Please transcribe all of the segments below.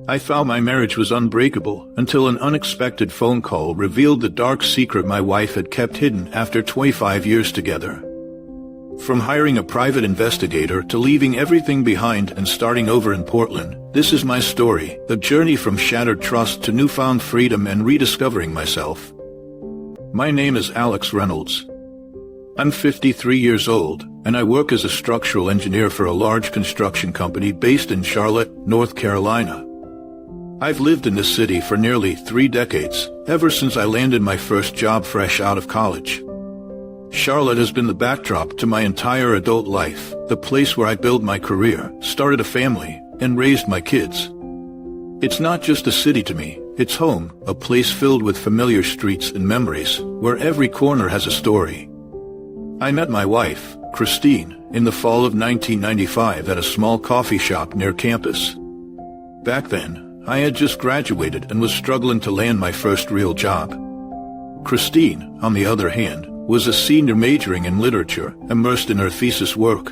I thought my marriage was unbreakable until an unexpected phone call revealed the dark secret my wife had kept hidden after 25 years together. From hiring a private investigator to leaving everything behind and starting over in Portland, this is my story, a journey from shattered trust to newfound freedom and rediscovering myself. My name is Alex Reynolds. I'm 53 years old, and I work as a structural engineer for a large construction company based in Charlotte, North Carolina. I've lived in this city for nearly 3 decades, ever since I landed my first job fresh out of college. Charlotte has been the backdrop to my entire adult life, the place where I built my career, started a family, and raised my kids. It's not just a city to me, it's home, a place filled with familiar streets and memories, where every corner has a story. I met my wife, Christine, in the fall of 1995 at a small coffee shop near campus. Back then, I had just graduated and was struggling to land my first real job. Christine, on the other hand, was a senior majoring in literature, immersed in her thesis work.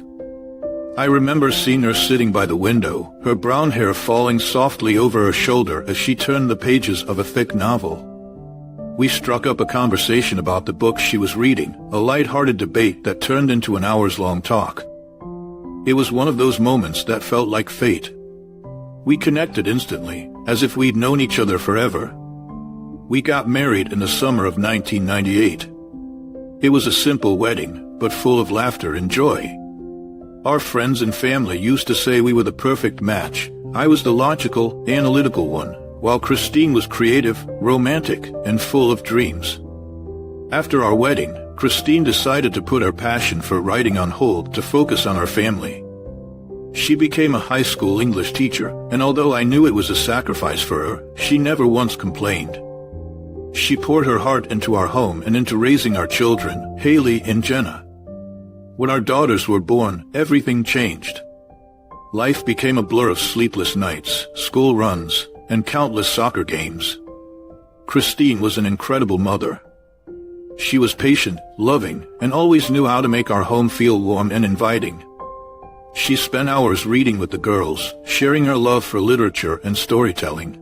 I remember seeing her sitting by the window, her brown hair falling softly over her shoulder as she turned the pages of a thick novel. We struck up a conversation about the book she was reading, a light-hearted debate that turned into an hours-long talk. It was one of those moments that felt like fate. We connected instantly, as if we'd known each other forever. We got married in the summer of 1998. It was a simple wedding, but full of laughter and joy. Our friends and family used to say we were the perfect match. I was the logical, analytical one, while Christine was creative, romantic, and full of dreams. After our wedding, Christine decided to put her passion for writing on hold to focus on our family. She became a high school English teacher, and although I knew it was a sacrifice for her, she never once complained. She poured her heart into our home and into raising our children, Haley and Jenna. When our daughters were born, everything changed. Life became a blur of sleepless nights, school runs, and countless soccer games. Christine was an incredible mother. She was patient, loving, and always knew how to make our home feel warm and inviting. She spent hours reading with the girls, sharing her love for literature and storytelling.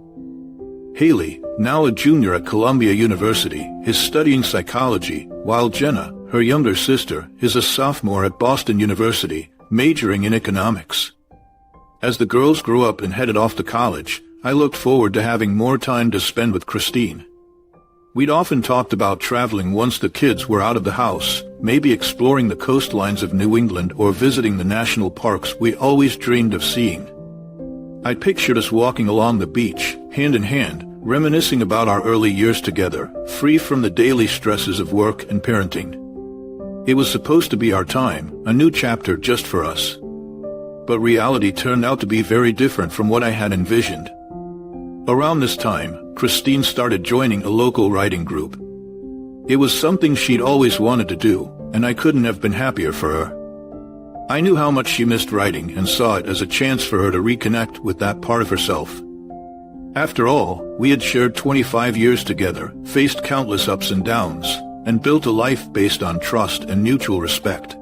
Haley, now a junior at Columbia University, is studying psychology, while Jenna, her younger sister, is a sophomore at Boston University, majoring in economics. As the girls grew up and headed off to college, I looked forward to having more time to spend with Christine. We'd often talked about traveling once the kids were out of the house, maybe exploring the coastlines of New England or visiting the national parks we always dreamed of seeing. I pictured us walking along the beach, hand in hand, reminiscing about our early years together, free from the daily stresses of work and parenting. It was supposed to be our time, a new chapter just for us. But reality turned out to be very different from what I had envisioned. Around this time, Christine started joining a local writing group. It was something she'd always wanted to do, and I couldn't have been happier for her. I knew how much she missed writing and saw it as a chance for her to reconnect with that part of herself. After all, we had shared 25 years together, faced countless ups and downs, and built a life based on trust and mutual respect.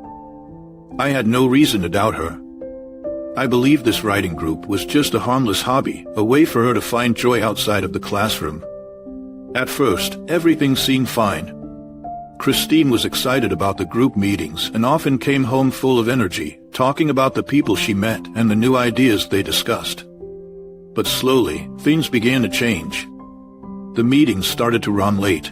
I had no reason to doubt her. I believed this writing group was just a harmless hobby, a way for her to find joy outside of the classroom. At first, everything seemed fine. Christine was excited about the group meetings and often came home full of energy, talking about the people she met and the new ideas they discussed. But slowly, things began to change. The meetings started to run late.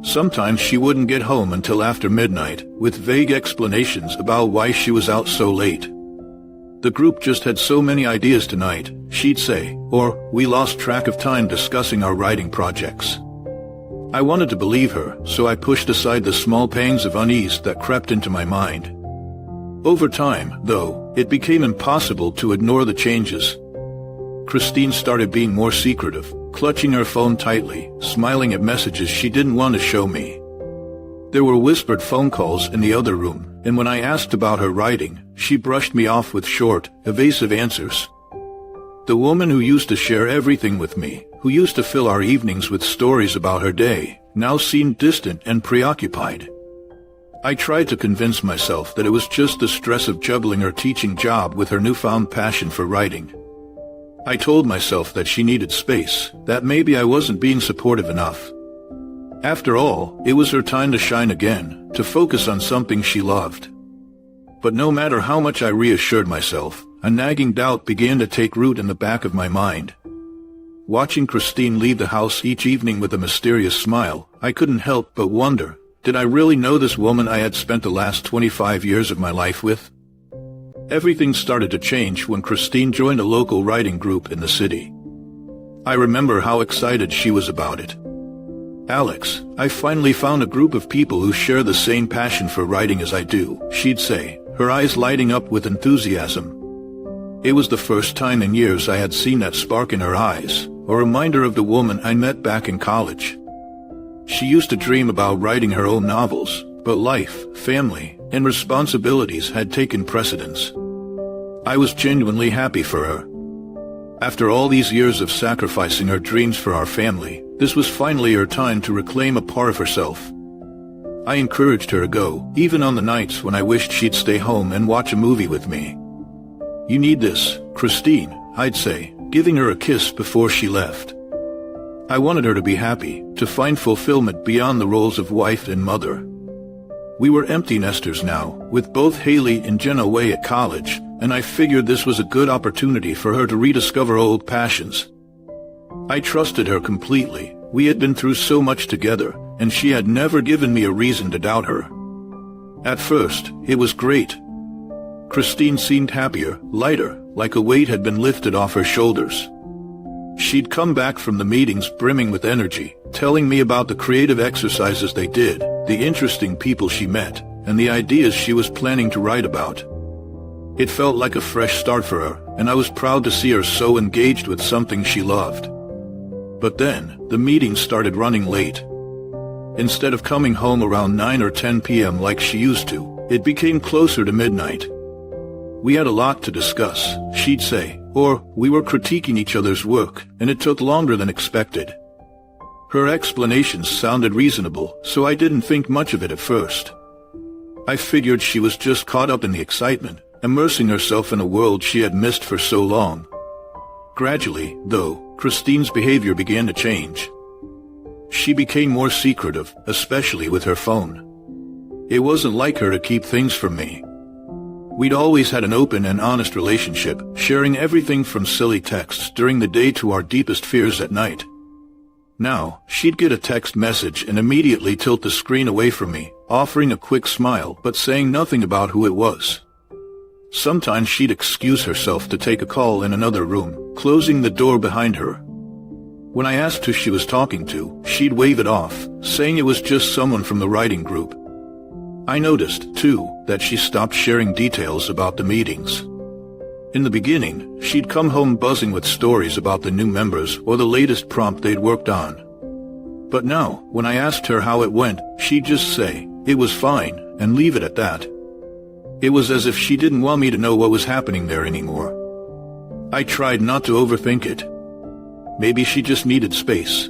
Sometimes she wouldn't get home until after midnight, with vague explanations about why she was out so late. The group just had so many ideas tonight, she'd say, or we lost track of time discussing our writing projects. I wanted to believe her, so I pushed aside the small pangs of unease that crept into my mind. Over time, though, it became impossible to ignore the changes. Christine started being more secretive, clutching her phone tightly, smiling at messages she didn't want to show me. There were whispered phone calls in the other room, and when I asked about her writing, she brushed me off with short, evasive answers. The woman who used to share everything with me, who used to fill our evenings with stories about her day, now seemed distant and preoccupied. I tried to convince myself that it was just the stress of juggling her teaching job with her newfound passion for writing. I told myself that she needed space, that maybe I wasn't being supportive enough. After all, it was her time to shine again, to focus on something she loved. But no matter how much I reassured myself, a nagging doubt began to take root in the back of my mind. Watching Christine leave the house each evening with a mysterious smile, I couldn't help but wonder, did I really know this woman I had spent the last 25 years of my life with? Everything started to change when Christine joined a local writing group in the city. I remember how excited she was about it. "Alex, I finally found a group of people who share the same passion for writing as I do," she'd say, her eyes lighting up with enthusiasm. It was the first time in years I had seen that spark in her eyes, a reminder of the woman I met back in college. She used to dream about writing her own novels, but life, family, and responsibilities had taken precedence. I was genuinely happy for her. After all these years of sacrificing her dreams for our family, this was finally her time to reclaim a part of herself. I encouraged her to go, even on the nights when I wished she'd stay home and watch a movie with me. "You need this, Christine," I'd say, giving her a kiss before she left. I wanted her to be happy, to find fulfillment beyond the roles of wife and mother. We were empty nesters now, with both Haley and Jenna away at college, and I figured this was a good opportunity for her to rediscover old passions. I trusted her completely. We had been through so much together, and she had never given me a reason to doubt her. At first, it was great. Christine seemed happier, lighter, like a weight had been lifted off her shoulders. She'd come back from the meetings brimming with energy, telling me about the creative exercises they did, the interesting people she met, and the ideas she was planning to write about. It felt like a fresh start for her, and I was proud to see her so engaged with something she loved. But then, the meetings started running late. Instead of coming home around 9 or 10 p.m. like she used to, it became closer to midnight. We had a lot to discuss, she'd say, or we were critiquing each other's work, and it took longer than expected. Her explanations sounded reasonable, so I didn't think much of it at first. I figured she was just caught up in the excitement, immersing herself in a world she had missed for so long. Gradually, though, Christine's behavior began to change. She became more secretive, especially with her phone. It wasn't like her to keep things from me. We'd always had an open and honest relationship, sharing everything from silly texts during the day to our deepest fears at night. Now, she'd get a text message and immediately tilt the screen away from me, offering a quick smile but saying nothing about who it was. Sometimes she'd excuse herself to take a call in another room, closing the door behind her. When I asked who she was talking to, she'd wave it off, saying it was just someone from the writing group. I noticed, too, that she stopped sharing details about the meetings. In the beginning, she'd come home buzzing with stories about the new members or the latest prompt they'd worked on. But now, when I asked her how it went, she'd just say, "It was fine," and leave it at that. It was as if she didn't want me to know what was happening there anymore. I tried not to overthink it. Maybe she just needed space.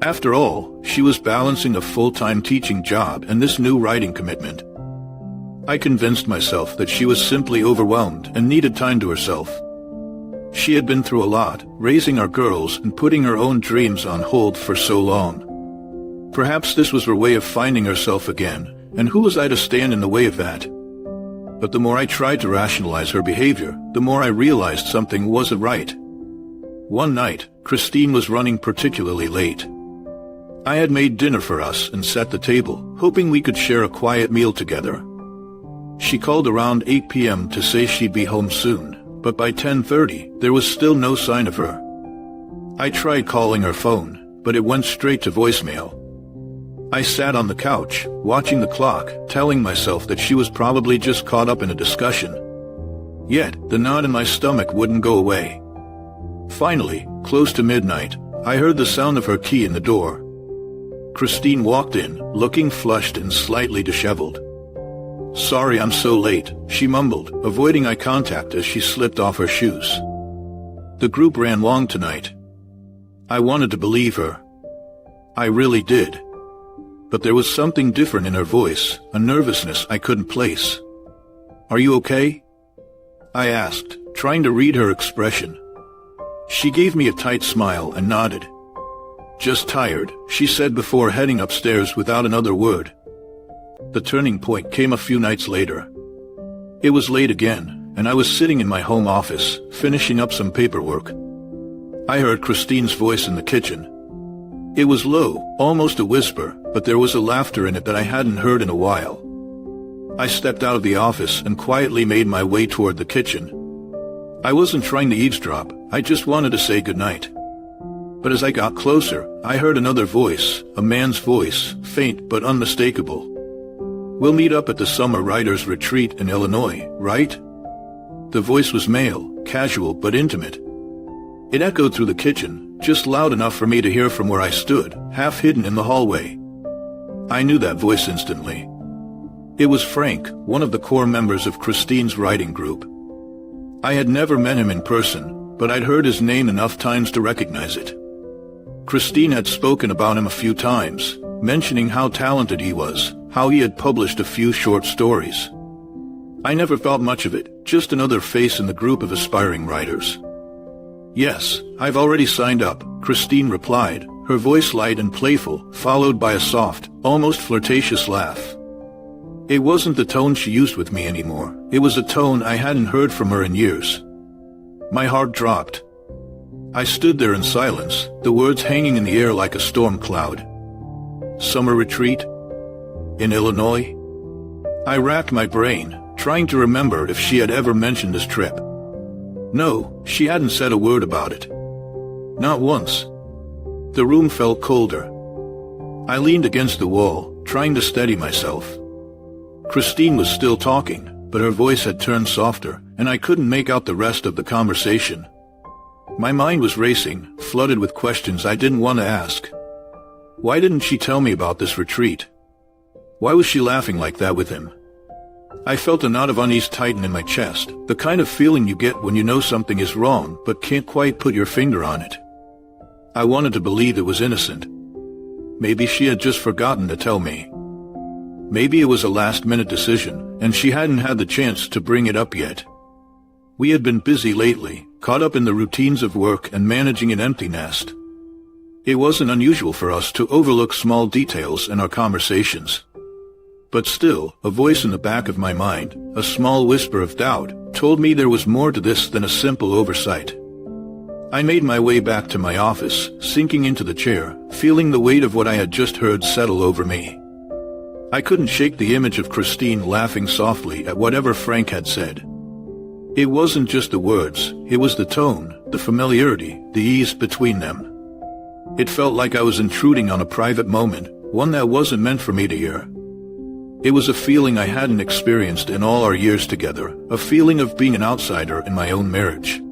After all, she was balancing a full-time teaching job and this new writing commitment. I convinced myself that she was simply overwhelmed and needed time to herself. She had been through a lot, raising our girls and putting her own dreams on hold for so long. Perhaps this was her way of finding herself again, and who was I to stand in the way of that? But the more I tried to rationalize her behavior, the more I realized something wasn't right. One night, Christine was running particularly late. I had made dinner for us and set the table, hoping we could share a quiet meal together. She called around 8 p.m. to say she'd be home soon, but by 10:30, there was still no sign of her. I tried calling her phone, but it went straight to voicemail. I sat on the couch, watching the clock, telling myself that she was probably just caught up in a discussion. Yet, the knot in my stomach wouldn't go away. Finally, close to midnight, I heard the sound of her key in the door. Christine walked in, looking flushed and slightly disheveled. "Sorry I'm so late," she mumbled, avoiding eye contact as she slipped off her shoes. "The group ran long tonight." I wanted to believe her. I really did. But there was something different in her voice, a nervousness I couldn't place. "Are you okay?" I asked, trying to read her expression. She gave me a tight smile and nodded. "Just tired," she said before heading upstairs without another word. The turning point came a few nights later. It was late again, and I was sitting in my home office, finishing up some paperwork. I heard Christine's voice in the kitchen. It was low, almost a whisper, but there was a laughter in it that I hadn't heard in a while. I stepped out of the office and quietly made my way toward the kitchen. I wasn't trying to eavesdrop, I just wanted to say goodnight. But as I got closer, I heard another voice, a man's voice, faint but unmistakable. "We'll meet up at the Summer Writers' Retreat in Illinois, right?" The voice was male, casual but intimate. It echoed through the kitchen, just loud enough for me to hear from where I stood, half hidden in the hallway. I knew that voice instantly. It was Frank, one of the core members of Christine's writing group. I had never met him in person, but I'd heard his name enough times to recognize it. Christine had spoken about him a few times, mentioning how talented he was, how he had published a few short stories. I never thought much of it, just another face in the group of aspiring writers. "Yes, I've already signed up," Christine replied, her voice light and playful, followed by a soft, almost flirtatious laugh. It wasn't the tone she used with me anymore, it was a tone I hadn't heard from her in years. My heart dropped. I stood there in silence, the words hanging in the air like a storm cloud. Summer retreat? In Illinois? I racked my brain, trying to remember if she had ever mentioned this trip. No, she hadn't said a word about it. Not once. The room felt colder. I leaned against the wall, trying to steady myself. Christine was still talking, but her voice had turned softer, and I couldn't make out the rest of the conversation. My mind was racing, flooded with questions I didn't want to ask. Why didn't she tell me about this retreat? Why was she laughing like that with him? I felt a knot of unease tighten in my chest, the kind of feeling you get when you know something is wrong but can't quite put your finger on it. I wanted to believe it was innocent. Maybe she had just forgotten to tell me. Maybe it was a last-minute decision, and she hadn't had the chance to bring it up yet. We had been busy lately, caught up in the routines of work and managing an empty nest. It wasn't unusual for us to overlook small details in our conversations. But still, a voice in the back of my mind, a small whisper of doubt, told me there was more to this than a simple oversight. I made my way back to my office, sinking into the chair, feeling the weight of what I had just heard settle over me. I couldn't shake the image of Christine laughing softly at whatever Frank had said. It wasn't just the words, it was the tone, the familiarity, the ease between them. It felt like I was intruding on a private moment, one that wasn't meant for me to hear. It was a feeling I hadn't experienced in all our years together, a feeling of being an outsider in my own marriage.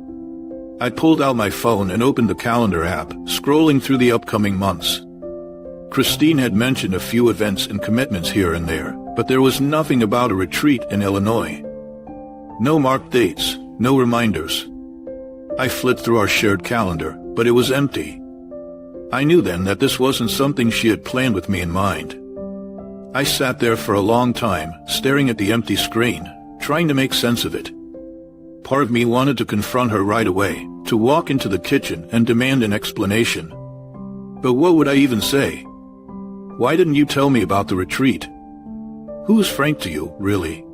I pulled out my phone and opened the calendar app, scrolling through the upcoming months. Christine had mentioned a few events and commitments here and there, but there was nothing about a retreat in Illinois. No marked dates, no reminders. I flipped through our shared calendar, but it was empty. I knew then that this wasn't something she had planned with me in mind. I sat there for a long time, staring at the empty screen, trying to make sense of it. Part of me wanted to confront her right away, to walk into the kitchen and demand an explanation. But what would I even say? Why didn't you tell me about the retreat? Who is Frank to you, really?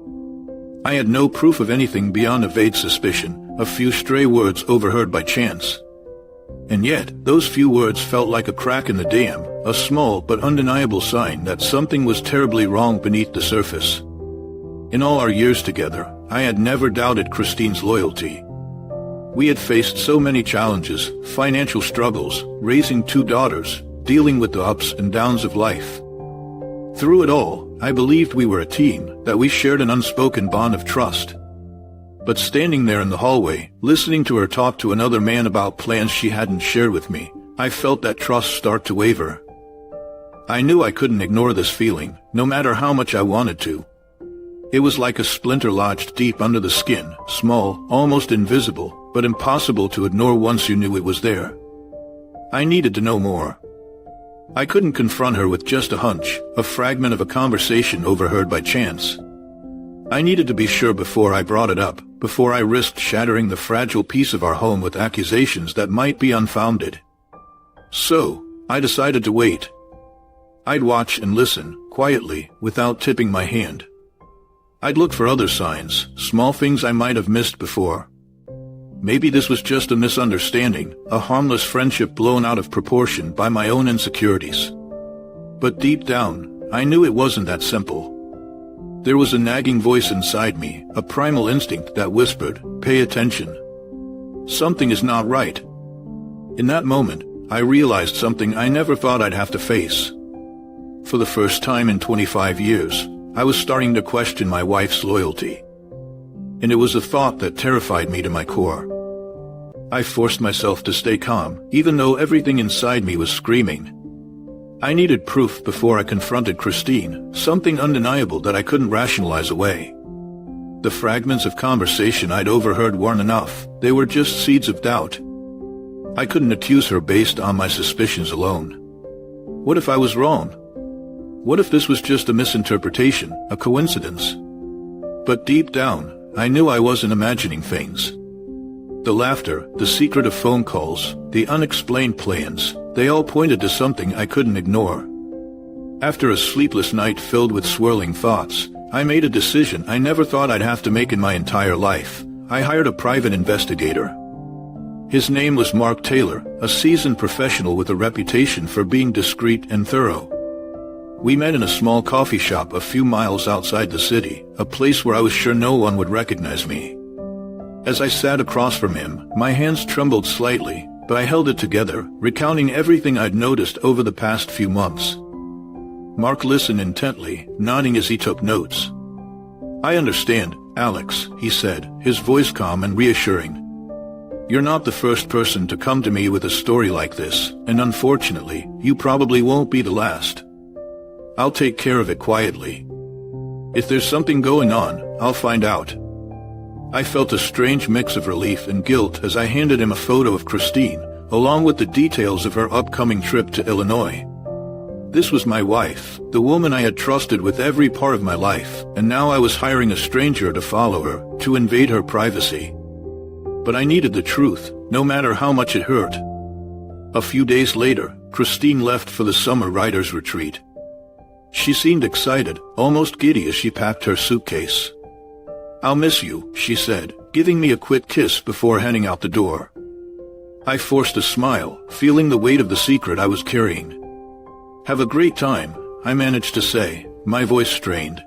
I had no proof of anything beyond a vague suspicion, a few stray words overheard by chance. And yet, those few words felt like a crack in the dam, a small but undeniable sign that something was terribly wrong beneath the surface. In all our years together, I had never doubted Christine's loyalty. We had faced so many challenges, financial struggles, raising 2 daughters, dealing with the ups and downs of life. Through it all, I believed we were a team, that we shared an unspoken bond of trust. But standing there in the hallway, listening to her talk to another man about plans she hadn't shared with me, I felt that trust start to waver. I knew I couldn't ignore this feeling, no matter how much I wanted to. It was like a splinter lodged deep under the skin, small, almost invisible, but impossible to ignore once you knew it was there. I needed to know more. I couldn't confront her with just a hunch, a fragment of a conversation overheard by chance. I needed to be sure before I brought it up, before I risked shattering the fragile peace of our home with accusations that might be unfounded. So, I decided to wait. I'd watch and listen, quietly, without tipping my hand. I'd look for other signs, small things I might have missed before. Maybe this was just a misunderstanding, a harmless friendship blown out of proportion by my own insecurities. But deep down, I knew it wasn't that simple. There was a nagging voice inside me, a primal instinct that whispered, "Pay attention. Something is not right." In that moment, I realized something I never thought I'd have to face. For the first time in 25 years, I was starting to question my wife's loyalty. And it was a thought that terrified me to my core. I forced myself to stay calm, even though everything inside me was screaming. I needed proof before I confronted Christine, something undeniable that I couldn't rationalize away. The fragments of conversation I'd overheard weren't enough, they were just seeds of doubt. I couldn't accuse her based on my suspicions alone. What if I was wrong? What if this was just a misinterpretation, a coincidence? But deep down, I knew I wasn't imagining things. The laughter, the secret of phone calls, the unexplained plans, they all pointed to something I couldn't ignore. After a sleepless night filled with swirling thoughts, I made a decision I never thought I'd have to make in my entire life. I hired a private investigator. His name was Mark Taylor, a seasoned professional with a reputation for being discreet and thorough. We met in a small coffee shop a few miles outside the city, a place where I was sure no one would recognize me. As I sat across from him, my hands trembled slightly, but I held it together, recounting everything I'd noticed over the past few months. Mark listened intently, nodding as he took notes. "I understand, Alex," he said, his voice calm and reassuring. "You're not the first person to come to me with a story like this, and unfortunately, you probably won't be the last. I'll take care of it quietly. If there's something going on, I'll find out." I felt a strange mix of relief and guilt as I handed him a photo of Christine, along with the details of her upcoming trip to Illinois. This was my wife, the woman I had trusted with every part of my life, and now I was hiring a stranger to follow her, to invade her privacy. But I needed the truth, no matter how much it hurt. A few days later, Christine left for the summer writer's retreat. She seemed excited, almost giddy as she packed her suitcase. "I'll miss you," she said, giving me a quick kiss before heading out the door. I forced a smile, feeling the weight of the secret I was carrying. "Have a great time," I managed to say, my voice strained.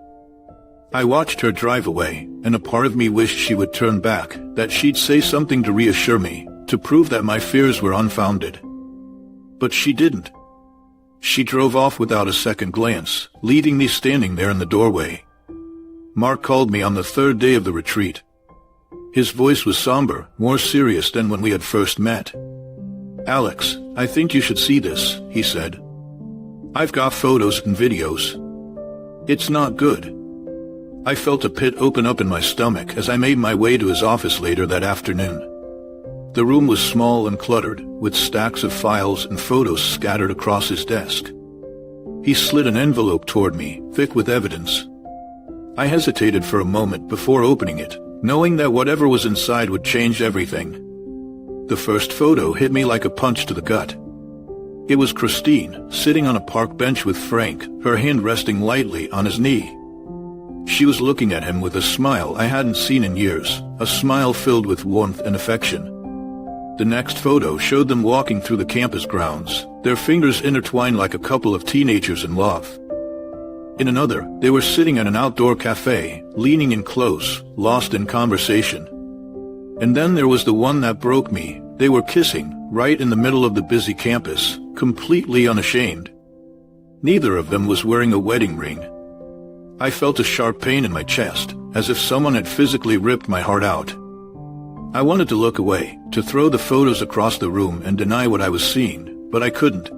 I watched her drive away, and a part of me wished she would turn back, that she'd say something to reassure me, to prove that my fears were unfounded. But she didn't. She drove off without a second glance, leaving me standing there in the doorway. Mark called me on the third day of the retreat. His voice was somber, more serious than when we had first met. "Alex, I think you should see this," he said. "I've got photos and videos. It's not good." I felt a pit open up in my stomach as I made my way to his office later that afternoon. The room was small and cluttered, with stacks of files and photos scattered across his desk. He slid an envelope toward me, thick with evidence. I hesitated for a moment before opening it, knowing that whatever was inside would change everything. The first photo hit me like a punch to the gut. It was Christine, sitting on a park bench with Frank, her hand resting lightly on his knee. She was looking at him with a smile I hadn't seen in years, a smile filled with warmth and affection. The next photo showed them walking through the campus grounds, their fingers intertwined like a couple of teenagers in love. In another, they were sitting at an outdoor cafe, leaning in close, lost in conversation. And then there was the one that broke me. They were kissing, right in the middle of the busy campus, completely unashamed. Neither of them was wearing a wedding ring. I felt a sharp pain in my chest, as if someone had physically ripped my heart out. I wanted to look away, to throw the photos across the room and deny what I was seeing, but I couldn't.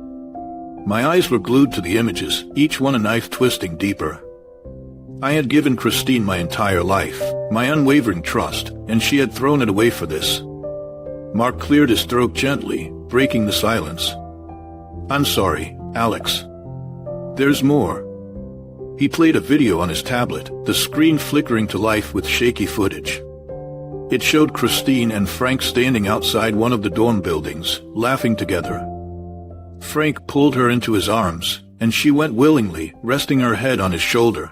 My eyes were glued to the images, each one a knife twisting deeper. I had given Christine my entire life, my unwavering trust, and she had thrown it away for this. Mark cleared his throat gently, breaking the silence. "I'm sorry, Alex. There's more." He played a video on his tablet, the screen flickering to life with shaky footage. It showed Christine and Frank standing outside one of the dorm buildings, laughing together. Frank pulled her into his arms, and she went willingly, resting her head on his shoulder.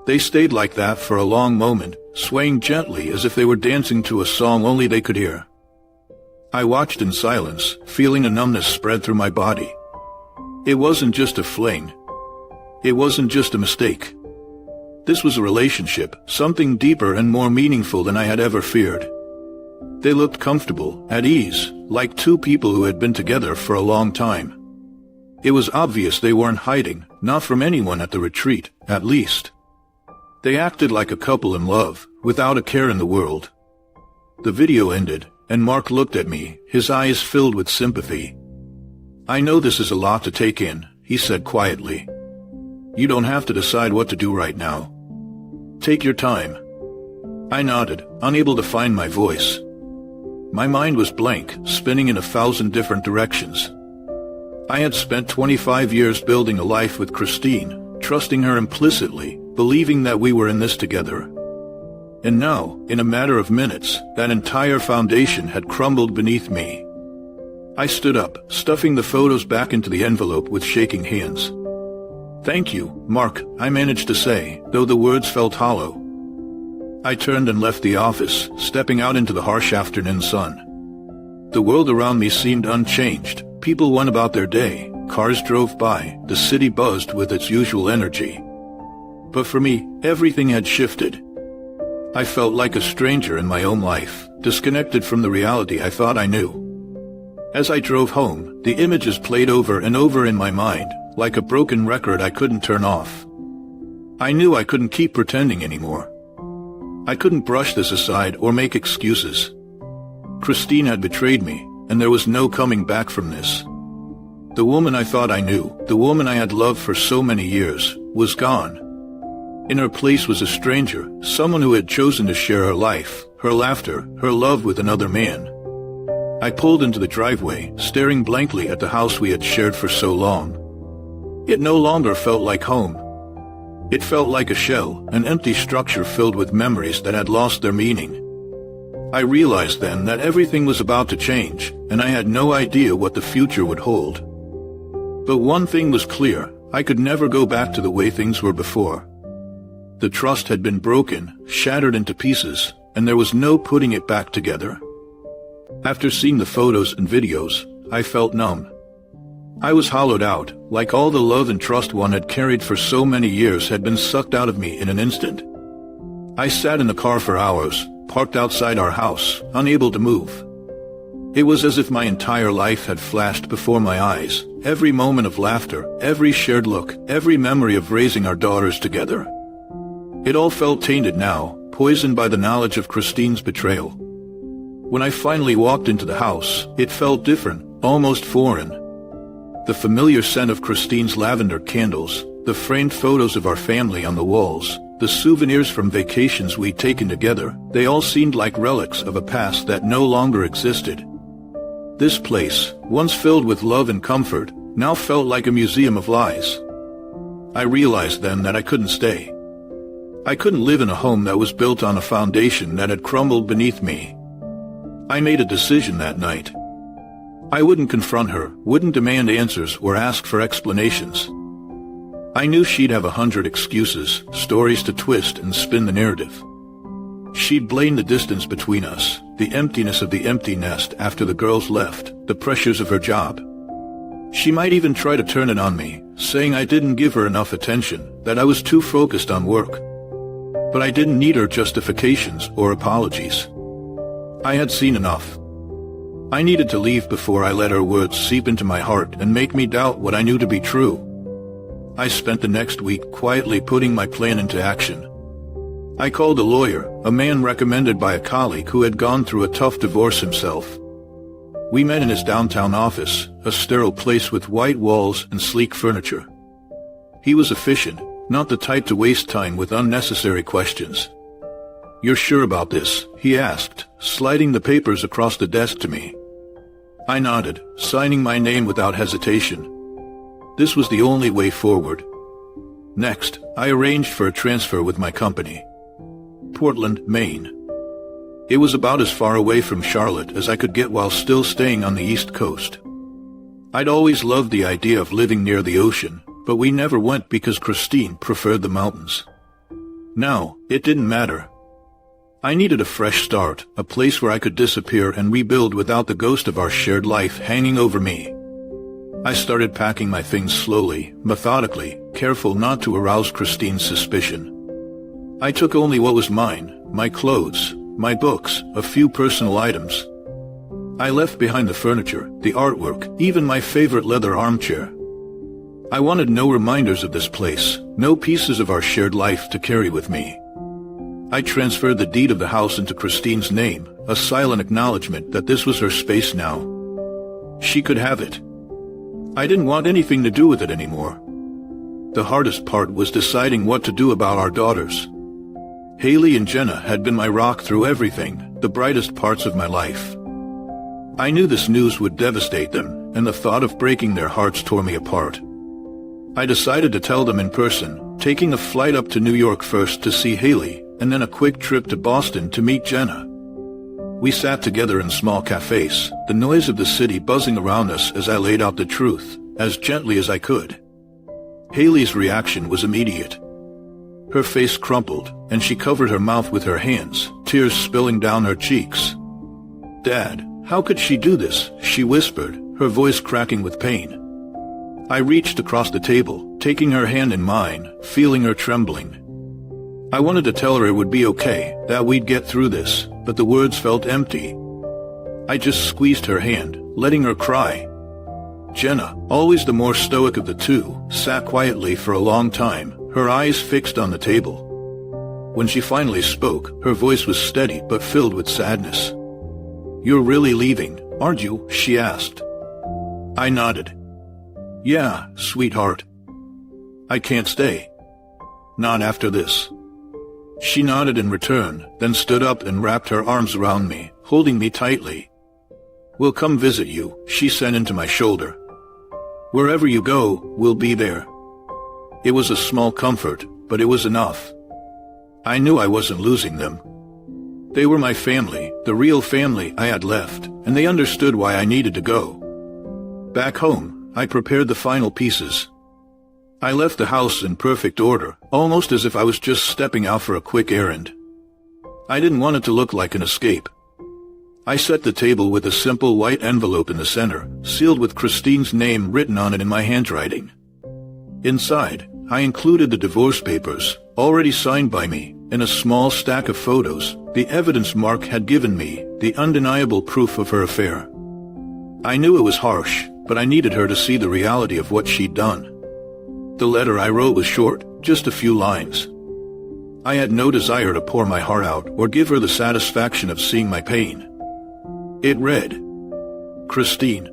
They stayed like that for a long moment, swaying gently as if they were dancing to a song only they could hear. I watched in silence, feeling a numbness spread through my body. It wasn't just a fling. It wasn't just a mistake. This was a relationship, something deeper and more meaningful than I had ever feared. They looked comfortable, at ease, like two people who had been together for a long time. It was obvious they weren't hiding, not from anyone at the retreat, at least. They acted like a couple in love, without a care in the world. The video ended, and Mark looked at me, his eyes filled with sympathy. "I know this is a lot to take in," he said quietly. "You don't have to decide what to do right now. Take your time." I nodded, unable to find my voice. My mind was blank, spinning in 1,000 different directions. I had spent 25 years building a life with Christine, trusting her implicitly, believing that we were in this together. And now, in a matter of minutes, that entire foundation had crumbled beneath me. I stood up, stuffing the photos back into the envelope with shaking hands. "Thank you, Mark," I managed to say, though the words felt hollow. I turned and left the office, stepping out into the harsh afternoon sun. The world around me seemed unchanged. People went about their day, cars drove by, the city buzzed with its usual energy. But for me, everything had shifted. I felt like a stranger in my own life, disconnected from the reality I thought I knew. As I drove home, the images played over and over in my mind, like a broken record I couldn't turn off. I knew I couldn't keep pretending anymore. I couldn't brush this aside or make excuses. Christine had betrayed me, and there was no coming back from this. The woman I thought I knew, the woman I had loved for so many years, was gone. In her place was a stranger, someone who had chosen to share her life, her laughter, her love with another man. I pulled into the driveway, staring blankly at the house we had shared for so long. It no longer felt like home. It felt like a shell, an empty structure filled with memories that had lost their meaning. I realized then that everything was about to change, and I had no idea what the future would hold. But one thing was clear, I could never go back to the way things were before. The trust had been broken, shattered into pieces, and there was no putting it back together. After seeing the photos and videos, I felt numb. I was hollowed out, like all the love and trust one had carried for so many years had been sucked out of me in an instant. I sat in the car for hours, parked outside our house, unable to move. It was as if my entire life had flashed before my eyes, every moment of laughter, every shared look, every memory of raising our daughters together. It all felt tainted now, poisoned by the knowledge of Christine's betrayal. When I finally walked into the house, it felt different, almost foreign. The familiar scent of Christine's lavender candles, the framed photos of our family on the walls, the souvenirs from vacations we'd taken together, they all seemed like relics of a past that no longer existed. This place, once filled with love and comfort, now felt like a museum of lies. I realized then that I couldn't stay. I couldn't live in a home that was built on a foundation that had crumbled beneath me. I made a decision that night. I wouldn't confront her, wouldn't demand answers or ask for explanations. I knew she'd have 100 excuses, stories to twist and spin the narrative. She'd blame the distance between us, the emptiness of the empty nest after the girls left, the pressures of her job. She might even try to turn it on me, saying I didn't give her enough attention, that I was too focused on work. But I didn't need her justifications or apologies. I had seen enough. I needed to leave before I let her words seep into my heart and make me doubt what I knew to be true. I spent the next week quietly putting my plan into action. I called a lawyer, a man recommended by a colleague who had gone through a tough divorce himself. We met in his downtown office, a sterile place with white walls and sleek furniture. He was efficient, not the type to waste time with unnecessary questions. "You're sure about this?" he asked, sliding the papers across the desk to me. I nodded, signing my name without hesitation. This was the only way forward. Next, I arranged for a transfer with my company. Portland, Maine. It was about as far away from Charlotte as I could get while still staying on the East Coast. I'd always loved the idea of living near the ocean, but we never went because Christine preferred the mountains. Now, it didn't matter. I needed a fresh start, a place where I could disappear and rebuild without the ghost of our shared life hanging over me. I started packing my things slowly, methodically, careful not to arouse Christine's suspicion. I took only what was mine, my clothes, my books, a few personal items. I left behind the furniture, the artwork, even my favorite leather armchair. I wanted no reminders of this place, no pieces of our shared life to carry with me. I transferred the deed of the house into Christine's name, a silent acknowledgement that this was her space now. She could have it. I didn't want anything to do with it anymore. The hardest part was deciding what to do about our daughters. Haley and Jenna had been my rock through everything, the brightest parts of my life. I knew this news would devastate them, and the thought of breaking their hearts tore me apart. I decided to tell them in person, taking a flight up to New York first to see Haley, and then a quick trip to Boston to meet Jenna. We sat together in small cafes, the noise of the city buzzing around us as I laid out the truth, as gently as I could. Haley's reaction was immediate. Her face crumpled, and she covered her mouth with her hands, tears spilling down her cheeks. "Dad, how could she do this?" she whispered, her voice cracking with pain. I reached across the table, taking her hand in mine, feeling her trembling. I wanted to tell her it would be okay, that we'd get through this, but the words felt empty. I just squeezed her hand, letting her cry. Jenna, always the more stoic of the two, sat quietly for a long time, her eyes fixed on the table. When she finally spoke, her voice was steady but filled with sadness. "You're really leaving, aren't you?" she asked. I nodded. "Yeah, sweetheart. I can't stay. Not after this." She nodded in return, then stood up and wrapped her arms around me, holding me tightly. "We'll come visit you," she said into my shoulder. "Wherever you go, we'll be there." It was a small comfort, but it was enough. I knew I wasn't losing them. They were my family, the real family I had left, and they understood why I needed to go. Back home, I prepared the final pieces. I left the house in perfect order, almost as if I was just stepping out for a quick errand. I didn't want it to look like an escape. I set the table with a simple white envelope in the center, sealed with Christine's name written on it in my handwriting. Inside, I included the divorce papers, already signed by me, and a small stack of photos, the evidence Mark had given me, the undeniable proof of her affair. I knew it was harsh, but I needed her to see the reality of what she'd done. The letter I wrote was short, just a few lines. I had no desire to pour my heart out or give her the satisfaction of seeing my pain. It read, "Christine,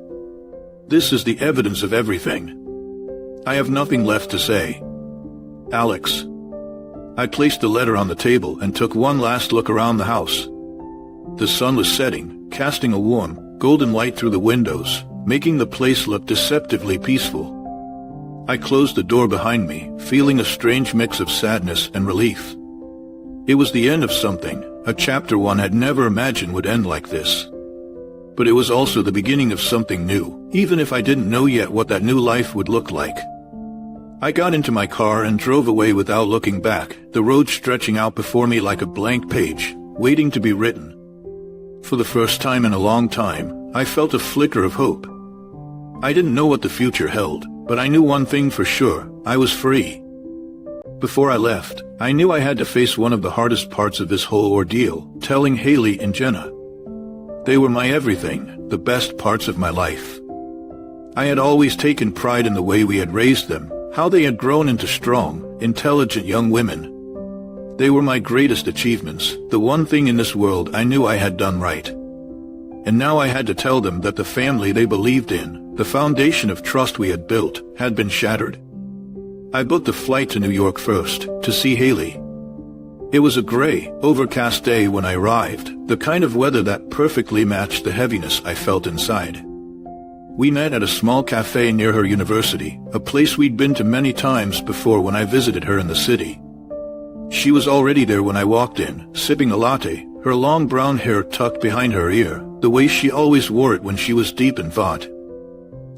this is the evidence of everything. I have nothing left to say. Alex." I placed the letter on the table and took one last look around the house. The sun was setting, casting a warm, golden light through the windows, making the place look deceptively peaceful. I closed the door behind me, feeling a strange mix of sadness and relief. It was the end of something, a chapter one had never imagined would end like this. But it was also the beginning of something new, even if I didn't know yet what that new life would look like. I got into my car and drove away without looking back, the road stretching out before me like a blank page, waiting to be written. For the first time in a long time, I felt a flicker of hope. I didn't know what the future held, but I knew one thing for sure, I was free. Before I left, I knew I had to face one of the hardest parts of this whole ordeal, telling Haley and Jenna. They were my everything, the best parts of my life. I had always taken pride in the way we had raised them, how they had grown into strong, intelligent young women. They were my greatest achievements, the one thing in this world I knew I had done right. And now I had to tell them that the family they believed in, the foundation of trust we had built, had been shattered. I booked a flight to New York first, to see Haley. It was a gray, overcast day when I arrived, the kind of weather that perfectly matched the heaviness I felt inside. We met at a small cafe near her university, a place we'd been to many times before when I visited her in the city. She was already there when I walked in, sipping a latte, her long brown hair tucked behind her ear, the way she always wore it when she was deep in thought.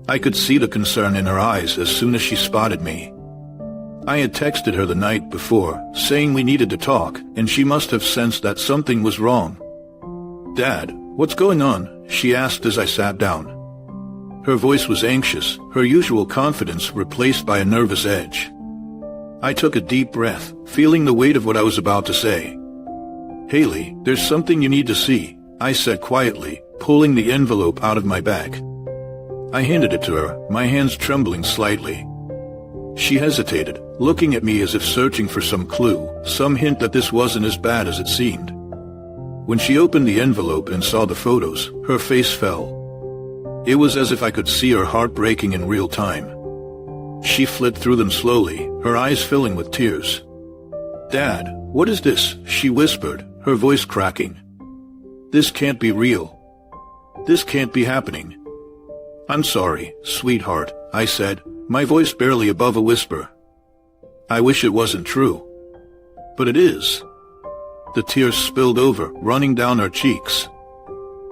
I could see the concern in her eyes as soon as she spotted me. I had texted her the night before, saying we needed to talk, and she must have sensed that something was wrong. "Dad, what's going on?" she asked as I sat down. Her voice was anxious, her usual confidence replaced by a nervous edge. I took a deep breath, feeling the weight of what I was about to say. "Haley, there's something you need to see," I said quietly, pulling the envelope out of my bag. I handed it to her, my hands trembling slightly. She hesitated, looking at me as if searching for some clue, some hint that this wasn't as bad as it seemed. When she opened the envelope and saw the photos, her face fell. It was as if I could see her heart breaking in real time. She flipped through them slowly, her eyes filling with tears. "Dad, what is this?" she whispered, her voice cracking. "This can't be real. This can't be happening." "I'm sorry, sweetheart," I said, my voice barely above a whisper. "I wish it wasn't true. But it is." The tears spilled over, running down her cheeks.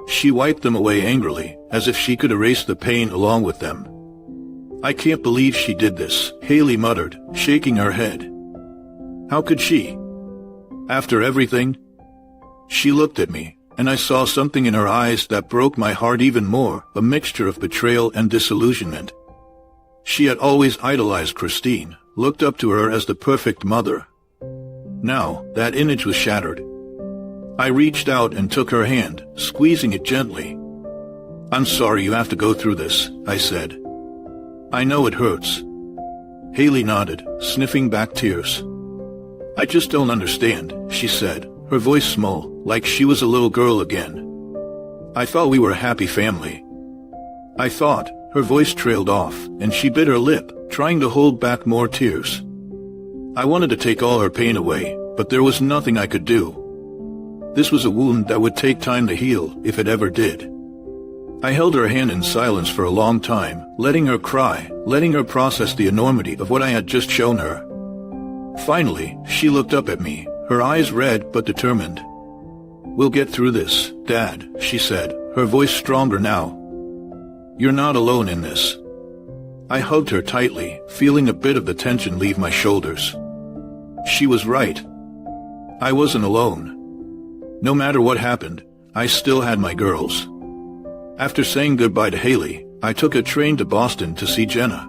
She wiped them away angrily, as if she could erase the pain along with them. "I can't believe she did this," Haley muttered, shaking her head. "How could she? After everything?" She looked at me, and I saw something in her eyes that broke my heart even more, a mixture of betrayal and disillusionment. She had always idolized Christine, looked up to her as the perfect mother. Now, that image was shattered. I reached out and took her hand, squeezing it gently. "I'm sorry you have to go through this," I said. "I know it hurts." Haley nodded, sniffing back tears. "I just don't understand," she said, her voice small, like she was a little girl again. "I thought we were a happy family." I thought. Her voice trailed off, and she bit her lip, trying to hold back more tears. I wanted to take all her pain away, but there was nothing I could do. This was a wound that would take time to heal, if it ever did. I held her hand in silence for a long time, letting her cry, letting her process the enormity of what I had just shown her. Finally, she looked up at me, her eyes red but determined. "We'll get through this, Dad," she said, her voice stronger now. "You're not alone in this." I hugged her tightly, feeling a bit of the tension leave my shoulders. She was right. I wasn't alone. No matter what happened, I still had my girls. After saying goodbye to Haley, I took a train to Boston to see Jenna.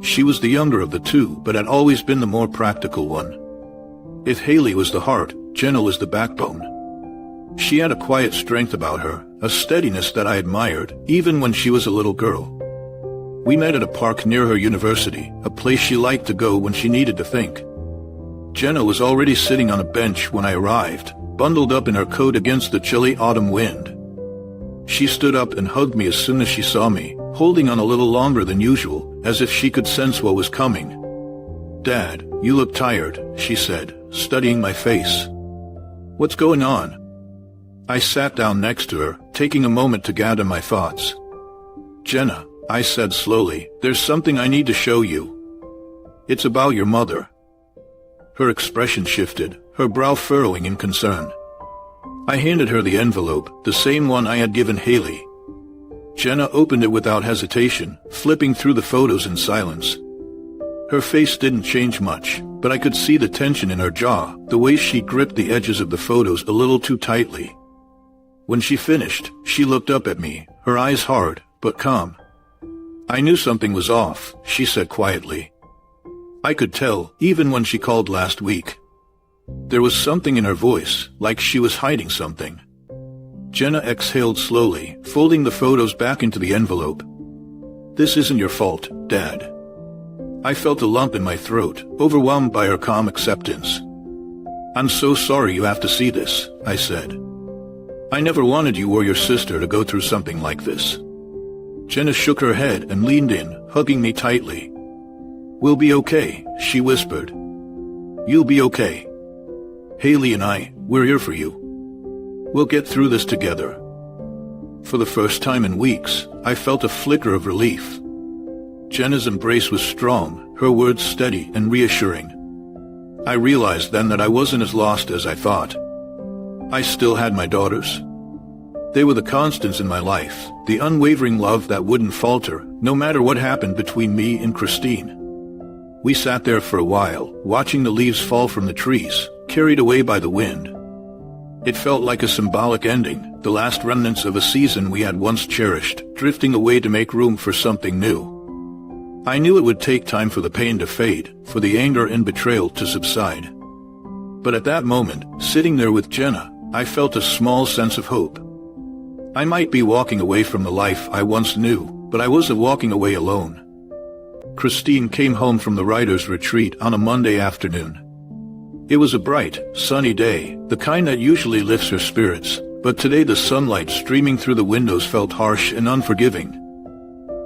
She was the younger of the two, but had always been the more practical one. If Haley was the heart, Jenna was the backbone. She had a quiet strength about her, a steadiness that I admired, even when she was a little girl. We met at a park near her university, a place she liked to go when she needed to think. Jenna was already sitting on a bench when I arrived, bundled up in her coat against the chilly autumn wind. She stood up and hugged me as soon as she saw me, holding on a little longer than usual, as if she could sense what was coming. "Dad, you look tired," she said, studying my face. "What's going on?" I sat down next to her, taking a moment to gather my thoughts. "Jenna," I said slowly, "there's something I need to show you. It's about your mother." Her expression shifted, her brow furrowing in concern. I handed her the envelope, the same one I had given Haley. Jenna opened it without hesitation, flipping through the photos in silence. Her face didn't change much, but I could see the tension in her jaw, the way she gripped the edges of the photos a little too tightly. When she finished, she looked up at me, her eyes hard, but calm. "I knew something was off," she said quietly. I could tell, even when she called last week. There was something in her voice, like she was hiding something. Jenna exhaled slowly, folding the photos back into the envelope. "This isn't your fault, Dad." I felt a lump in my throat, overwhelmed by her calm acceptance. "I'm so sorry you have to see this," I said. "I never wanted you or your sister to go through something like this." Jenna shook her head and leaned in, hugging me tightly. "We'll be okay," she whispered. "You'll be okay. Haley and we're here for you. We'll get through this together." For the first time in weeks, I felt a flicker of relief. Jenna's embrace was strong, her words steady and reassuring. I realized then that I wasn't as lost as I thought. I still had my daughters. They were the constants in my life, the unwavering love that wouldn't falter, no matter what happened between me and Christine. We sat there for a while, watching the leaves fall from the trees, carried away by the wind. It felt like a symbolic ending, the last remnants of a season we had once cherished, drifting away to make room for something new. I knew it would take time for the pain to fade, for the anger and betrayal to subside. But at that moment, sitting there with Jenna, I felt a small sense of hope. I might be walking away from the life I once knew, but I wasn't walking away alone. Christine came home from the writer's retreat on a Monday afternoon. It was a bright, sunny day, the kind that usually lifts her spirits, but today the sunlight streaming through the windows felt harsh and unforgiving.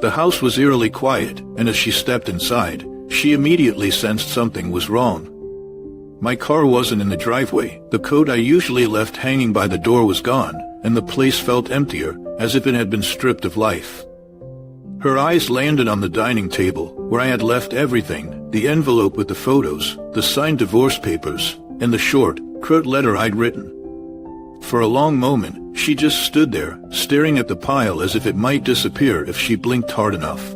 The house was eerily quiet, and as she stepped inside, she immediately sensed something was wrong. My car wasn't in the driveway, the coat I usually left hanging by the door was gone, and the place felt emptier, as if it had been stripped of life. Her eyes landed on the dining table, where I had left everything, the envelope with the photos, the signed divorce papers, and the short, curt letter I'd written. For a long moment, she just stood there, staring at the pile as if it might disappear if she blinked hard enough.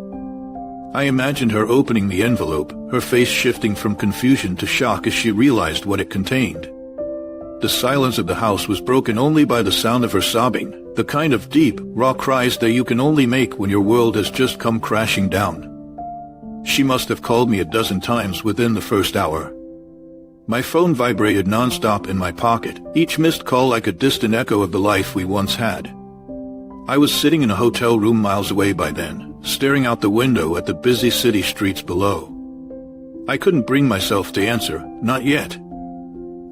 I imagined her opening the envelope, her face shifting from confusion to shock as she realized what it contained. The silence of the house was broken only by the sound of her sobbing, the kind of deep, raw cries that you can only make when your world has just come crashing down. She must have called me a dozen times within the first hour. My phone vibrated nonstop in my pocket, each missed call like a distant echo of the life we once had. I was sitting in a hotel room miles away by then, staring out the window at the busy city streets below. I couldn't bring myself to answer, not yet.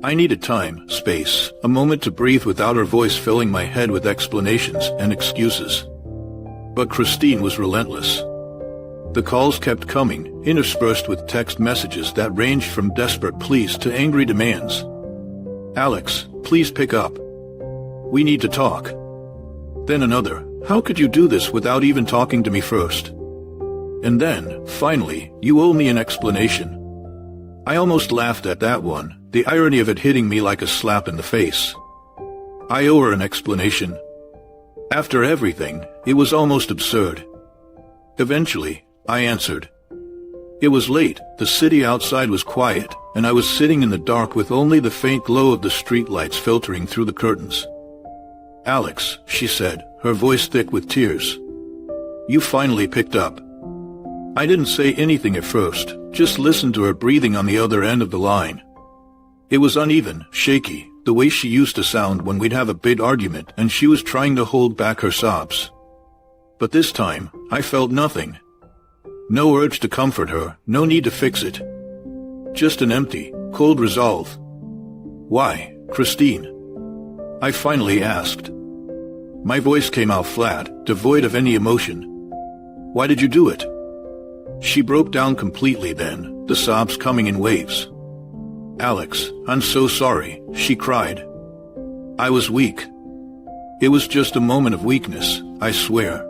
I needed time, space, a moment to breathe without her voice filling my head with explanations and excuses. But Christine was relentless. The calls kept coming, interspersed with text messages that ranged from desperate pleas to angry demands. "Alex, please pick up. We need to talk." Then another, "How could you do this without even talking to me first?" And then, finally, "You owe me an explanation." I almost laughed at that one, the irony of it hitting me like a slap in the face. I owe her an explanation. After everything, it was almost absurd. Eventually, I answered. It was late, the city outside was quiet, and I was sitting in the dark with only the faint glow of the streetlights filtering through the curtains. "Alex," she said, her voice thick with tears. "You finally picked up." I didn't say anything at first, just listened to her breathing on the other end of the line. It was uneven, shaky, the way she used to sound when we'd have a big argument and she was trying to hold back her sobs. But this time, I felt nothing. No urge to comfort her, no need to fix it. Just an empty, cold resolve. "Why, Christine?" I finally asked. My voice came out flat, devoid of any emotion. "Why did you do it?" She broke down completely then, the sobs coming in waves. "Alex, I'm so sorry," she cried. "I was weak. It was just a moment of weakness, I swear.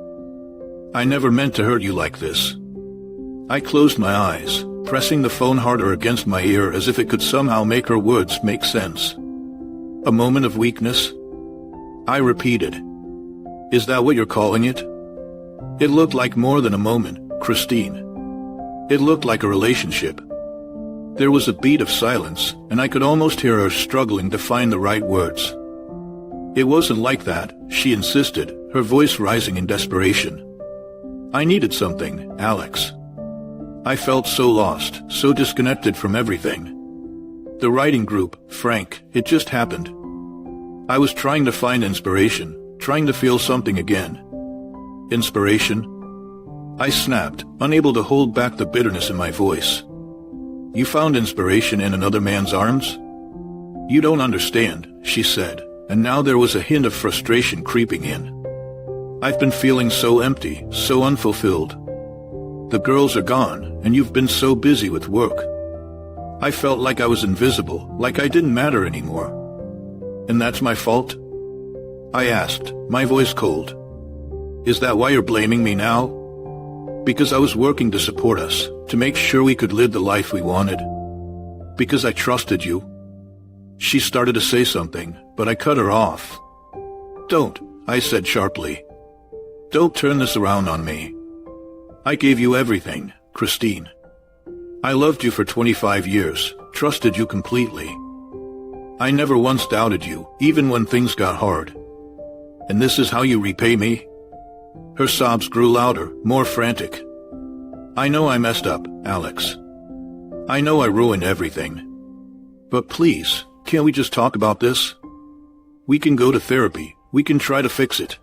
I never meant to hurt you like this." I closed my eyes, pressing the phone harder against my ear as if it could somehow make her words make sense. "A moment of weakness?" I repeated. "Is that what you're calling it?" It looked like more than a moment, Christine. It looked like a relationship. There was a beat of silence, and I could almost hear her struggling to find the right words. "It wasn't like that," she insisted, her voice rising in desperation. "I needed something, Alex. I felt so lost, so disconnected from everything. The writing group, Frank, it just happened. I was trying to find inspiration, trying to feel something again." "Inspiration?" I snapped, unable to hold back the bitterness in my voice. "You found inspiration in another man's arms?" "You don't understand," she said, and now there was a hint of frustration creeping in. "I've been feeling so empty, so unfulfilled. The girls are gone, and you've been so busy with work. I felt like I was invisible, like I didn't matter anymore. And that's my fault?" I asked, my voice cold. "Is that why you're blaming me now?" "Because I was working to support us, to make sure we could live the life we wanted. Because I trusted you." She started to say something, but I cut her off. "Don't," I said sharply. "Don't turn this around on me. I gave you everything, Christine. I loved you for 25 years, trusted you completely. I never once doubted you, even when things got hard. And this is how you repay me?" Her sobs grew louder, more frantic. "I know I messed up, Alex. I know I ruined everything. But please, can't we just talk about this? We can go to therapy, we can try to fix it.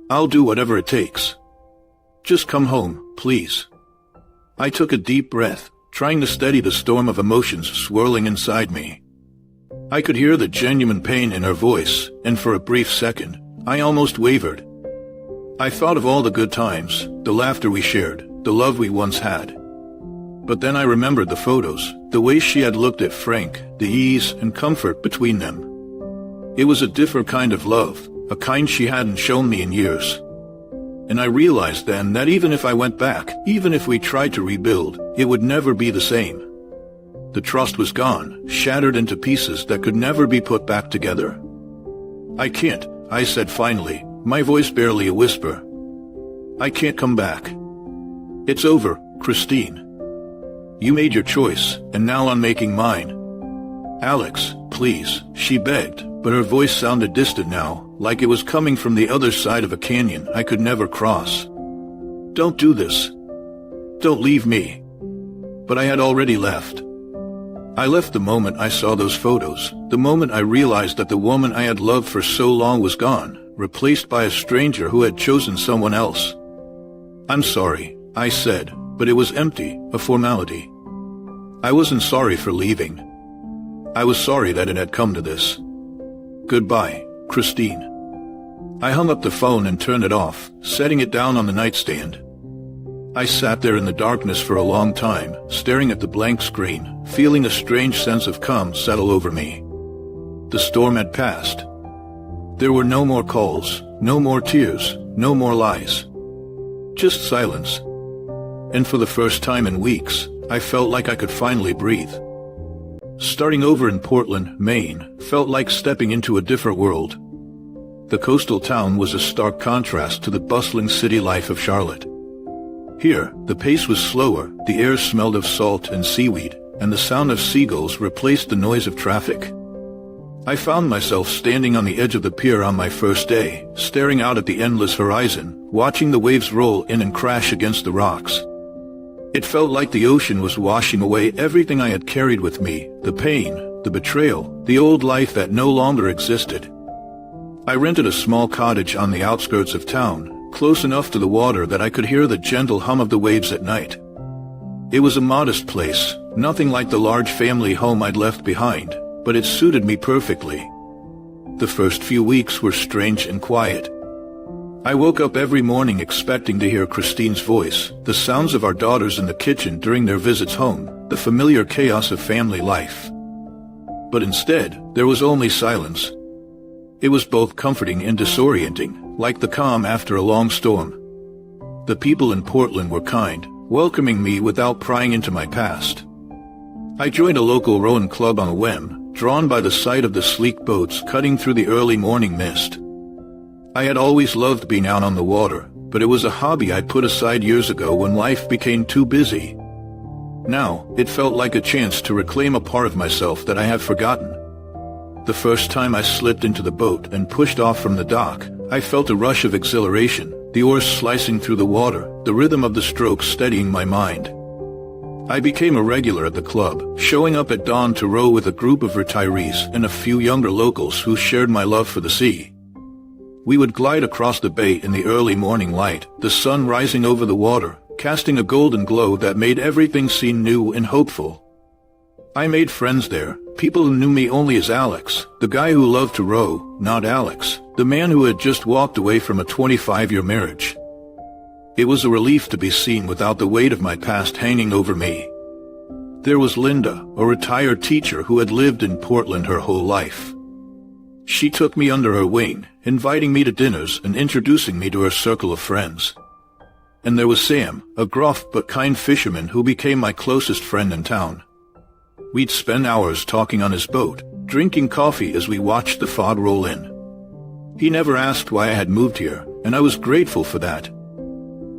I'll do whatever it takes. Just come home, please." I took a deep breath, trying to steady the storm of emotions swirling inside me. I could hear the genuine pain in her voice, and for a brief second, I almost wavered. I thought of all the good times, the laughter we shared, the love we once had. But then I remembered the photos, the way she had looked at Frank, the ease and comfort between them. It was a different kind of love, a kind she hadn't shown me in years. And I realized then that even if I went back, even if we tried to rebuild, it would never be the same. The trust was gone, shattered into pieces that could never be put back together. "I can't," I said finally, my voice barely a whisper. "I can't come back. It's over, Christine. You made your choice, and now I'm making mine." "Alex, please," she begged, but her voice sounded distant now, like it was coming from the other side of a canyon I could never cross. "Don't do this. Don't leave me." But I had already left. I left the moment I saw those photos, the moment I realized that the woman I had loved for so long was gone, replaced by a stranger who had chosen someone else. "I'm sorry," I said, but it was empty, a formality. I wasn't sorry for leaving. I was sorry that it had come to this. "Goodbye, Christine." I hung up the phone and turned it off, setting it down on the nightstand. I sat there in the darkness for a long time, staring at the blank screen, feeling a strange sense of calm settle over me. The storm had passed. There were no more calls, no more tears, no more lies. Just silence. And for the first time in weeks, I felt like I could finally breathe. Starting over in Portland, Maine, felt like stepping into a different world. The coastal town was a stark contrast to the bustling city life of Charlotte. Here, the pace was slower, the air smelled of salt and seaweed, and the sound of seagulls replaced the noise of traffic. I found myself standing on the edge of the pier on my first day, staring out at the endless horizon, watching the waves roll in and crash against the rocks. It felt like the ocean was washing away everything I had carried with me, the pain, the betrayal, the old life that no longer existed. I rented a small cottage on the outskirts of town, close enough to the water that I could hear the gentle hum of the waves at night. It was a modest place, nothing like the large family home I'd left behind, but it suited me perfectly. The first few weeks were strange and quiet. I woke up every morning expecting to hear Christine's voice, the sounds of our daughters in the kitchen during their visits home, the familiar chaos of family life. But instead, there was only silence. It was both comforting and disorienting, like the calm after a long storm. The people in Portland were kind, welcoming me without prying into my past. I joined a local rowing club on a whim, drawn by the sight of the sleek boats cutting through the early morning mist. I had always loved being out on the water, but it was a hobby I'd put aside years ago when life became too busy. Now, it felt like a chance to reclaim a part of myself that I had forgotten. The first time I slipped into the boat and pushed off from the dock, I felt a rush of exhilaration, the oars slicing through the water, the rhythm of the strokes steadying my mind. I became a regular at the club, showing up at dawn to row with a group of retirees and a few younger locals who shared my love for the sea. We would glide across the bay in the early morning light, the sun rising over the water, casting a golden glow that made everything seem new and hopeful. I made friends there, people who knew me only as Alex, the guy who loved to row, not Alex, the man who had just walked away from a 25-year marriage. It was a relief to be seen without the weight of my past hanging over me. There was Linda, a retired teacher who had lived in Portland her whole life. She took me under her wing, inviting me to dinners and introducing me to her circle of friends. And there was Sam, a gruff but kind fisherman who became my closest friend in town. We'd spend hours talking on his boat, drinking coffee as we watched the fog roll in. He never asked why I had moved here, and I was grateful for that.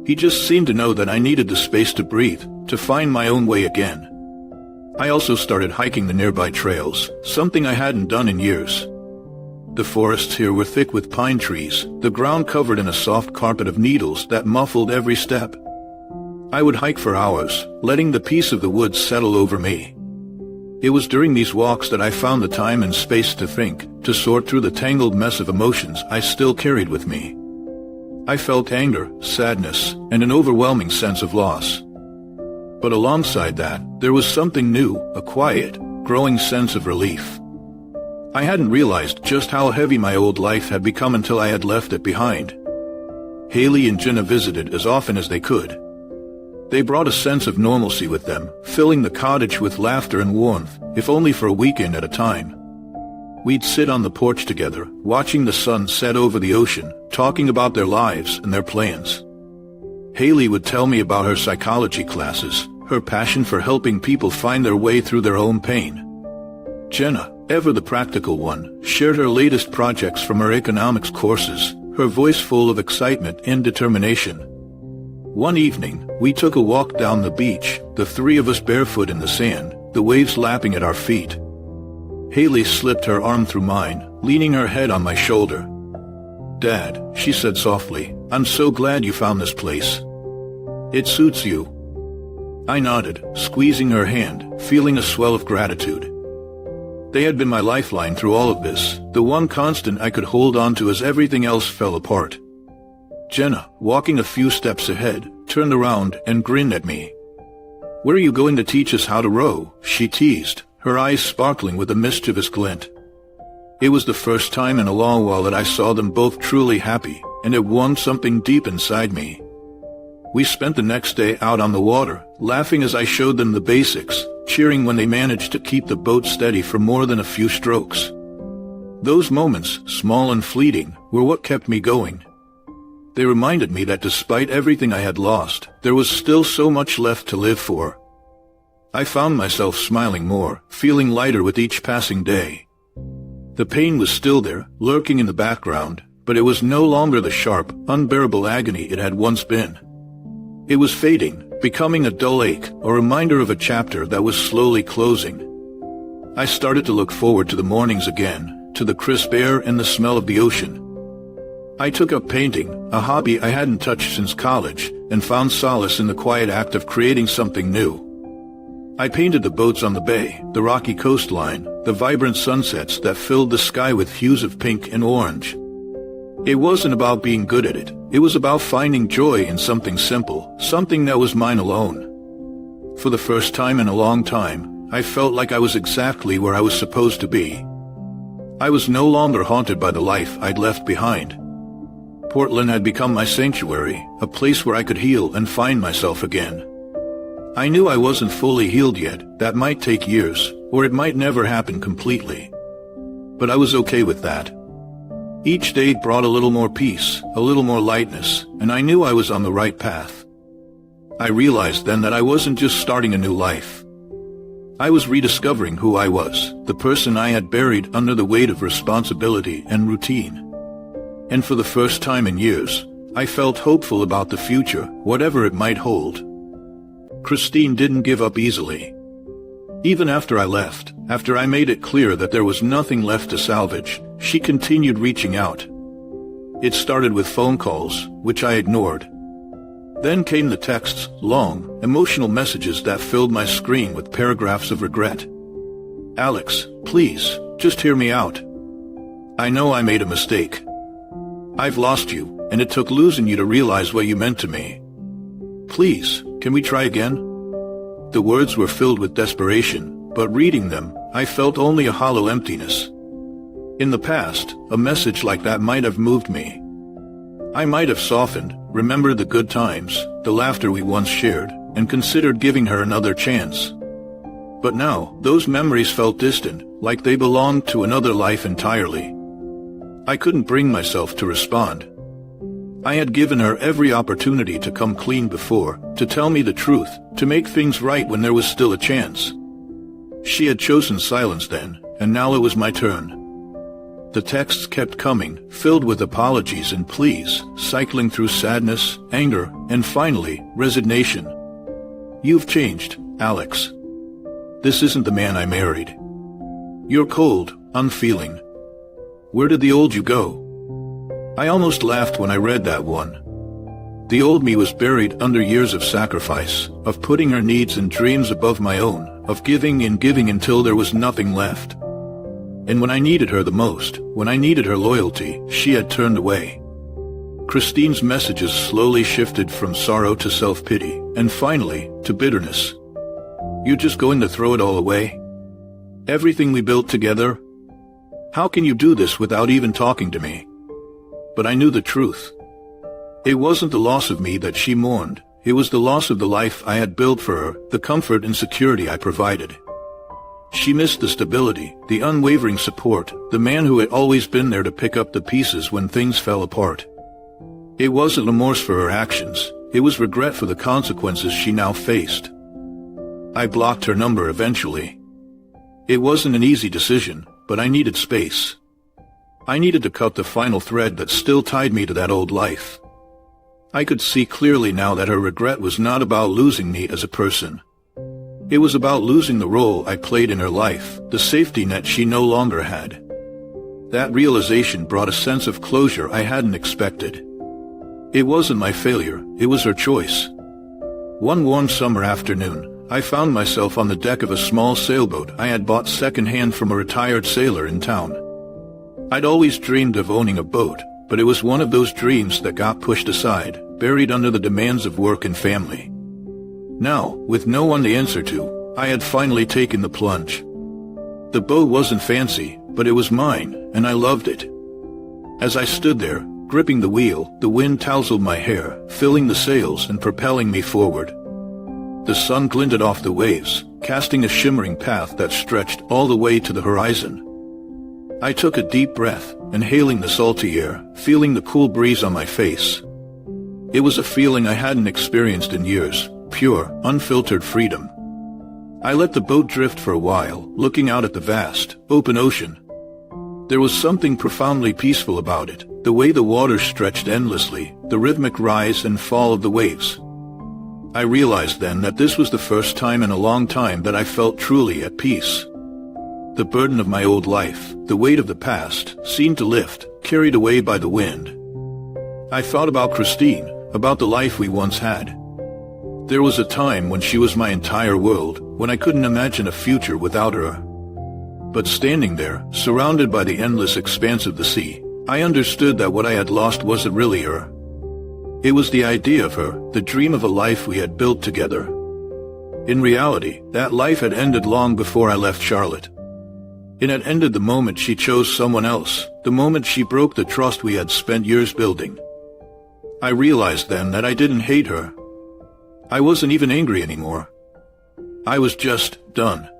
He just seemed to know that I needed the space to breathe, to find my own way again. I also started hiking the nearby trails, something I hadn't done in years. The forests here were thick with pine trees, the ground covered in a soft carpet of needles that muffled every step. I would hike for hours, letting the peace of the woods settle over me. It was during these walks that I found the time and space to think, to sort through the tangled mess of emotions I still carried with me. I felt anger, sadness, and an overwhelming sense of loss. But alongside that, there was something new, a quiet, growing sense of relief. I hadn't realized just how heavy my old life had become until I had left it behind. Haley and Jenna visited as often as they could. They brought a sense of normalcy with them, filling the cottage with laughter and warmth, if only for a weekend at a time. We'd sit on the porch together, watching the sun set over the ocean, talking about their lives and their plans. Haley would tell me about her psychology classes, her passion for helping people find their way through their own pain. Jenna, ever the practical one, shared her latest projects from her economics courses, her voice full of excitement and determination. One evening, we took a walk down the beach, the three of us barefoot in the sand, the waves lapping at our feet. Haley slipped her arm through mine, leaning her head on my shoulder. "Dad," she said softly, "I'm so glad you found this place. It suits you." I nodded, squeezing her hand, feeling a swell of gratitude. They had been my lifeline through all of this, the one constant I could hold on to as everything else fell apart. Jenna, walking a few steps ahead, turned around and grinned at me. "Where are you going to teach us how to row?" she teased, her eyes sparkling with a mischievous glint. It was the first time in a long while that I saw them both truly happy, and it warmed something deep inside me. We spent the next day out on the water, laughing as I showed them the basics, cheering when they managed to keep the boat steady for more than a few strokes. Those moments, small and fleeting, were what kept me going. They reminded me that despite everything I had lost, there was still so much left to live for. I found myself smiling more, feeling lighter with each passing day. The pain was still there, lurking in the background, but it was no longer the sharp, unbearable agony it had once been. It was fading, becoming a dull ache, a reminder of a chapter that was slowly closing. I started to look forward to the mornings again, to the crisp air and the smell of the ocean. I took up painting, a hobby I hadn't touched since college, and found solace in the quiet act of creating something new. I painted the boats on the bay, the rocky coastline, the vibrant sunsets that filled the sky with hues of pink and orange. It wasn't about being good at it. It was about finding joy in something simple, something that was mine alone. For the first time in a long time, I felt like I was exactly where I was supposed to be. I was no longer haunted by the life I'd left behind. Portland had become my sanctuary, a place where I could heal and find myself again. I knew I wasn't fully healed yet. That might take years, or it might never happen completely. But I was okay with that. Each day brought a little more peace, a little more lightness, and I knew I was on the right path. I realized then that I wasn't just starting a new life. I was rediscovering who I was, the person I had buried under the weight of responsibility and routine. And for the first time in years, I felt hopeful about the future, whatever it might hold. Christine didn't give up easily. Even after I left, after I made it clear that there was nothing left to salvage, she continued reaching out. It started with phone calls, which I ignored. Then came the texts, long, emotional messages that filled my screen with paragraphs of regret. "Alex, please, just hear me out. I know I made a mistake. I've lost you, and it took losing you to realize what you meant to me. Please, can we try again?" The words were filled with desperation, but reading them, I felt only a hollow emptiness. In the past, a message like that might have moved me. I might have softened, remembered the good times, the laughter we once shared, and considered giving her another chance. But now, those memories felt distant, like they belonged to another life entirely. I couldn't bring myself to respond. I had given her every opportunity to come clean before, to tell me the truth, to make things right when there was still a chance. She had chosen silence then, and now it was my turn. The texts kept coming, filled with apologies and pleas, cycling through sadness, anger, and finally, resignation. "You've changed, Alex. This isn't the man I married. You're cold, unfeeling. Where did the old you go?" I almost laughed when I read that one. The old me was buried under years of sacrifice, of putting her needs and dreams above my own, of giving and giving until there was nothing left. And when I needed her the most, when I needed her loyalty, she had turned away. Christine's messages slowly shifted from sorrow to self-pity, and finally, to bitterness. "You're just going to throw it all away? Everything we built together? How can you do this without even talking to me?" But I knew the truth. It wasn't the loss of me that she mourned, it was the loss of the life I had built for her, the comfort and security I provided. She missed the stability, the unwavering support, the man who had always been there to pick up the pieces when things fell apart. It wasn't remorse for her actions, it was regret for the consequences she now faced. I blocked her number eventually. It wasn't an easy decision, but I needed space. I needed to cut the final thread that still tied me to that old life. I could see clearly now that her regret was not about losing me as a person. It was about losing the role I played in her life, the safety net she no longer had. That realization brought a sense of closure I hadn't expected. It wasn't my failure, it was her choice. One warm summer afternoon, I found myself on the deck of a small sailboat I had bought secondhand from a retired sailor in town. I'd always dreamed of owning a boat, but it was one of those dreams that got pushed aside, buried under the demands of work and family. Now, with no one to answer to, I had finally taken the plunge. The boat wasn't fancy, but it was mine, and I loved it. As I stood there, gripping the wheel, the wind tousled my hair, filling the sails and propelling me forward. The sun glinted off the waves, casting a shimmering path that stretched all the way to the horizon. I took a deep breath, inhaling the salty air, feeling the cool breeze on my face. It was a feeling I hadn't experienced in years, pure, unfiltered freedom. I let the boat drift for a while, looking out at the vast, open ocean. There was something profoundly peaceful about it, the way the water stretched endlessly, the rhythmic rise and fall of the waves. I realized then that this was the first time in a long time that I felt truly at peace. The burden of my old life, the weight of the past, seemed to lift, carried away by the wind. I thought about Christine, about the life we once had. There was a time when she was my entire world, when I couldn't imagine a future without her. But standing there, surrounded by the endless expanse of the sea, I understood that what I had lost wasn't really her. It was the idea of her, the dream of a life we had built together. In reality, that life had ended long before I left Charlotte. It had ended the moment she chose someone else, the moment she broke the trust we had spent years building. I realized then that I didn't hate her. I wasn't even angry anymore. I was just done.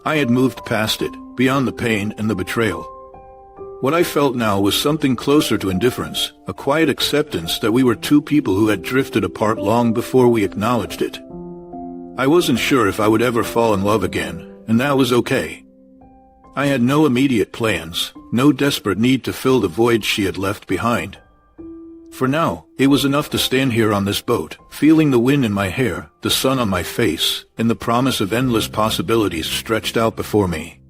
I had moved past it, beyond the pain and the betrayal. What I felt now was something closer to indifference, a quiet acceptance that we were two people who had drifted apart long before we acknowledged it. I wasn't sure if I would ever fall in love again, and that was okay. I had no immediate plans, no desperate need to fill the void she had left behind. For now, it was enough to stand here on this boat, feeling the wind in my hair, the sun on my face, and the promise of endless possibilities stretched out before me.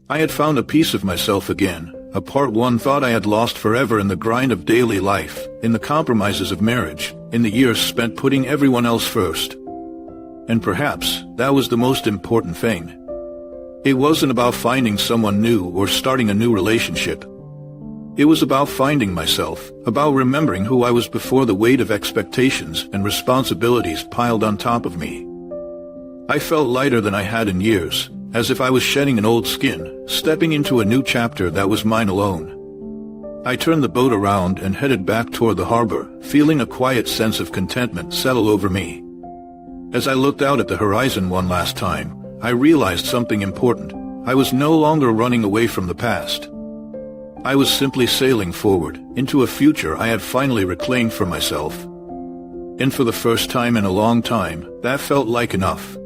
I had found a piece of myself again, a part one thought I had lost forever in the grind of daily life, in the compromises of marriage, in the years spent putting everyone else first. And perhaps that was the most important thing. It wasn't about finding someone new or starting a new relationship. It was about finding myself, about remembering who I was before the weight of expectations and responsibilities piled on top of me. I felt lighter than I had in years, as if I was shedding an old skin, stepping into a new chapter that was mine alone. I turned the boat around and headed back toward the harbor, feeling a quiet sense of contentment settle over me. As I looked out at the horizon one last time, I realized something important. I was no longer running away from the past. I was simply sailing forward, into a future I had finally reclaimed for myself. And for the first time in a long time, that felt like enough.